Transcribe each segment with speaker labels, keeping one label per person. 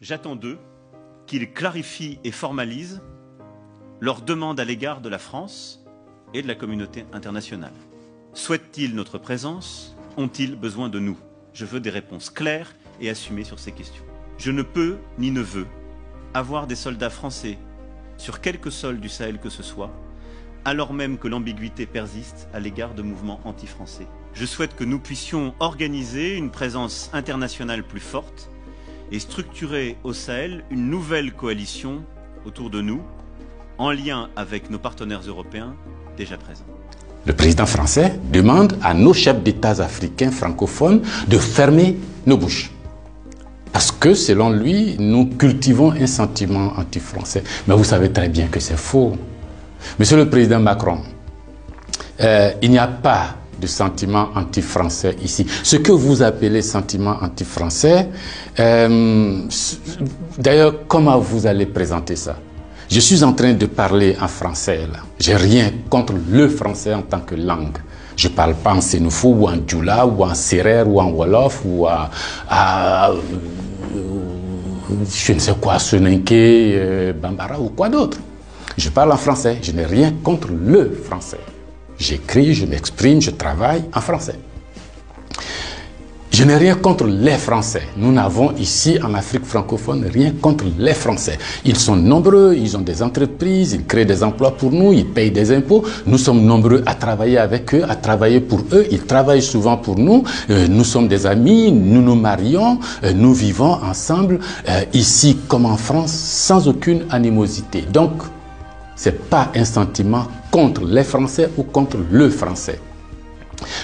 Speaker 1: J'attends d'eux qu'ils clarifient et formalisent leurs demandes à l'égard de la France et de la communauté internationale. Souhaitent-ils notre présence? Ont-ils besoin de nous? Je veux des réponses claires et assumées sur ces questions. Je ne peux ni ne veux avoir des soldats français sur quelque sol du Sahel que ce soit, alors même que l'ambiguïté persiste à l'égard de mouvements anti-français. Je souhaite que nous puissions organiser une présence internationale plus forte et structurer au Sahel une nouvelle coalition autour de nous, en lien avec nos partenaires européens déjà présents.
Speaker 2: Le président français demande à nos chefs d'État africains francophones de fermer nos bouches. Parce que, selon lui, nous cultivons un sentiment anti-français. Mais vous savez très bien que c'est faux. Monsieur le président Macron, il n'y a pas de sentiment anti-français ici. Ce que vous appelez sentiment anti-français, d'ailleurs, comment vous allez présenter ça? Je suis en train de parler en français là. J'ai rien contre le français en tant que langue. Je parle pas en sénoufo ou en djoula ou en serer ou en wolof ou je ne sais quoi, soninké, bambara ou quoi d'autre. Je parle en français. Je n'ai rien contre le français. J'écris, je m'exprime, je travaille en français. Je n'ai rien contre les Français. Nous n'avons ici en Afrique francophone rien contre les Français. Ils sont nombreux, ils ont des entreprises, ils créent des emplois pour nous, ils payent des impôts. Nous sommes nombreux à travailler avec eux, à travailler pour eux. Ils travaillent souvent pour nous. Nous sommes des amis, nous nous marions, nous vivons ensemble ici comme en France sans aucune animosité. Donc, ce n'est pas un sentiment contre les Français ou contre le Français.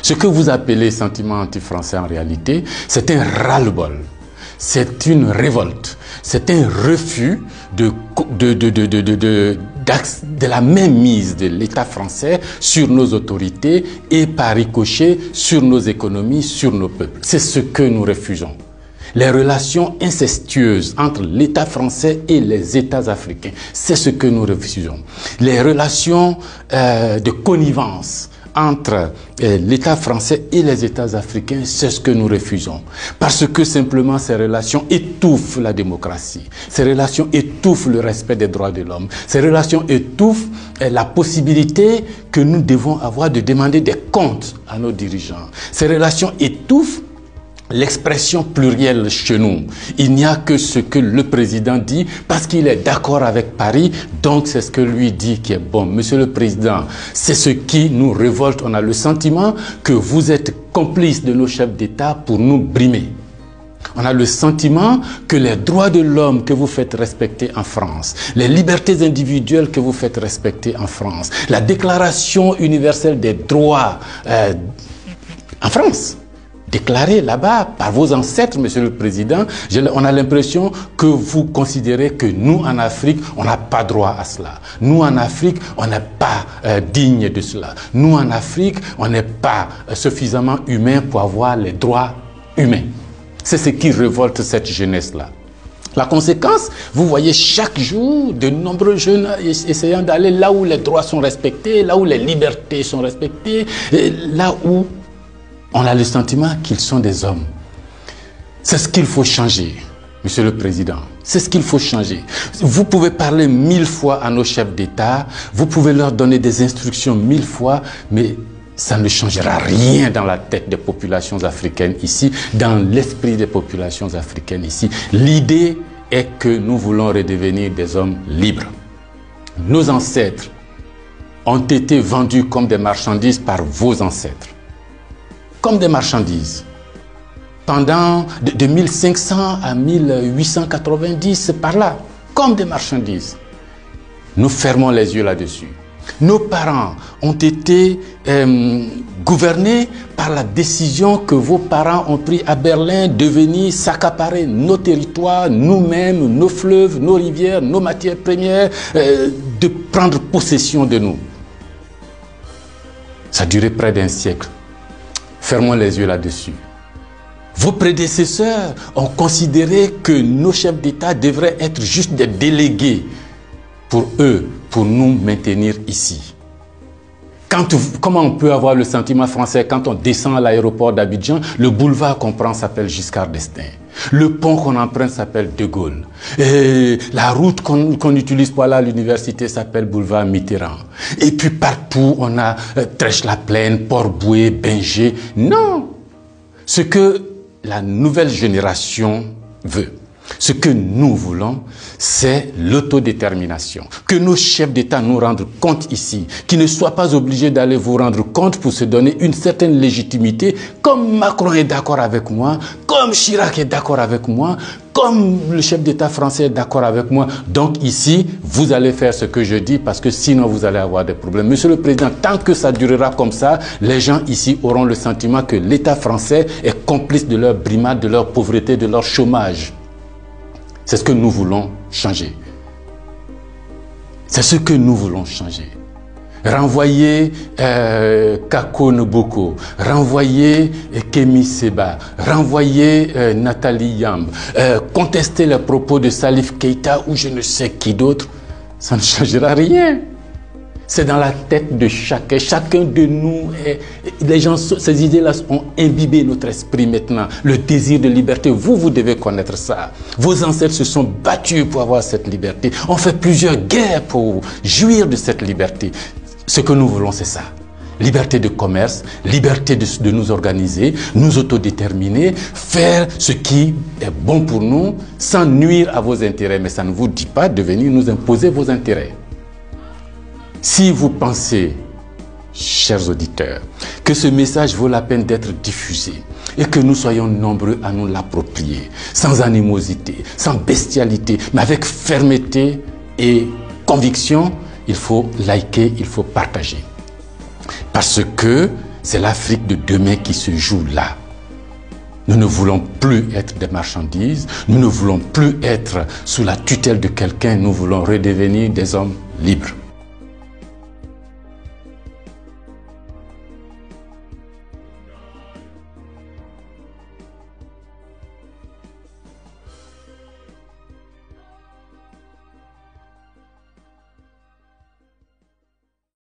Speaker 2: Ce que vous appelez sentiment anti-français en réalité, c'est un ras-le-bol, c'est une révolte, c'est un refus de la mainmise de l'État français sur nos autorités et par ricochet sur nos économies, sur nos peuples. C'est ce que nous refusons. Les relations incestueuses entre l'État français et les États africains, c'est ce que nous refusons. Les relations de connivence entre l'État français et les États africains, c'est ce que nous refusons. Parce que simplement ces relations étouffent la démocratie, ces relations étouffent le respect des droits de l'homme, ces relations étouffent la possibilité que nous devons avoir de demander des comptes à nos dirigeants. Ces relations étouffent l'expression plurielle chez nous. Il n'y a que ce que le président dit parce qu'il est d'accord avec Paris, donc c'est ce que lui dit qui est bon. Monsieur le président, c'est ce qui nous révolte. On a le sentiment que vous êtes complice de nos chefs d'État pour nous brimer. On a le sentiment que les droits de l'homme que vous faites respecter en France, les libertés individuelles que vous faites respecter en France, la déclaration universelle des droits en France, déclaré là-bas par vos ancêtres, Monsieur le Président, on a l'impression que vous considérez que nous, en Afrique, on n'a pas droit à cela. Nous, en Afrique, on n'est pas digne de cela. Nous, en Afrique, on n'est pas suffisamment humain pour avoir les droits humains. C'est ce qui révolte cette jeunesse-là. La conséquence, vous voyez chaque jour de nombreux jeunes essayant d'aller là où les droits sont respectés, là où les libertés sont respectées, là où on a le sentiment qu'ils sont des hommes. C'est ce qu'il faut changer, Monsieur le Président. C'est ce qu'il faut changer. Vous pouvez parler 1000 fois à nos chefs d'État, vous pouvez leur donner des instructions 1000 fois, mais ça ne changera rien dans la tête des populations africaines ici, dans l'esprit des populations africaines ici. L'idée est que nous voulons redevenir des hommes libres. Nos ancêtres ont été vendus comme des marchandises par vos ancêtres. Comme des marchandises. Pendant de 1500 à 1890, c'est par là, comme des marchandises. Nous fermons les yeux là-dessus. Nos parents ont été gouvernés par la décision que vos parents ont prise à Berlin de venir s'accaparer nos territoires, nous-mêmes, nos fleuves, nos rivières, nos matières premières, de prendre possession de nous. Ça a duré près d'un siècle. Fermons les yeux là-dessus. Vos prédécesseurs ont considéré que nos chefs d'État devraient être juste des délégués pour eux, pour nous maintenir ici. Comment on peut avoir le sentiment français quand on descend à l'aéroport d'Abidjan? Le boulevard qu'on prend s'appelle Giscard d'Estaing. Le pont qu'on emprunte s'appelle De Gaulle. Et la route qu'on utilise pour aller à l'université s'appelle boulevard Mitterrand. Et puis partout, on a Trèche-la-Plaine, Port-Bouët, Binger. Non! Ce que la nouvelle génération veut, ce que nous voulons, c'est l'autodétermination. Que nos chefs d'État nous rendent compte ici, qu'ils ne soient pas obligés d'aller vous rendre compte pour se donner une certaine légitimité, comme Macron est d'accord avec moi, comme Chirac est d'accord avec moi, comme le chef d'État français est d'accord avec moi. Donc ici, vous allez faire ce que je dis parce que sinon vous allez avoir des problèmes. Monsieur le Président, tant que ça durera comme ça, les gens ici auront le sentiment que l'État français est complice de leur brimade, de leur pauvreté, de leur chômage. C'est ce que nous voulons changer. C'est ce que nous voulons changer. Renvoyer Kako Noboko, renvoyer Kemi Seba, renvoyer Nathalie Yamb, contester les propos de Salif Keïta ou je ne sais qui d'autre, ça ne changera rien. C'est dans la tête de chacun. Chacun de nous, les gens, ces idées-là ont imbibé notre esprit maintenant. Le désir de liberté, vous devez connaître ça. Vos ancêtres se sont battus pour avoir cette liberté. On fait plusieurs guerres pour jouir de cette liberté. Ce que nous voulons, c'est ça. Liberté de commerce, liberté de nous organiser, nous autodéterminer, faire ce qui est bon pour nous sans nuire à vos intérêts. Mais ça ne vous dit pas de venir nous imposer vos intérêts. Si vous pensez, chers auditeurs, que ce message vaut la peine d'être diffusé et que nous soyons nombreux à nous l'approprier, sans animosité, sans bestialité, mais avec fermeté et conviction, il faut liker, il faut partager. Parce que c'est l'Afrique de demain qui se joue là. Nous ne voulons plus être des marchandises, nous ne voulons plus être sous la tutelle de quelqu'un, nous voulons redevenir des hommes libres.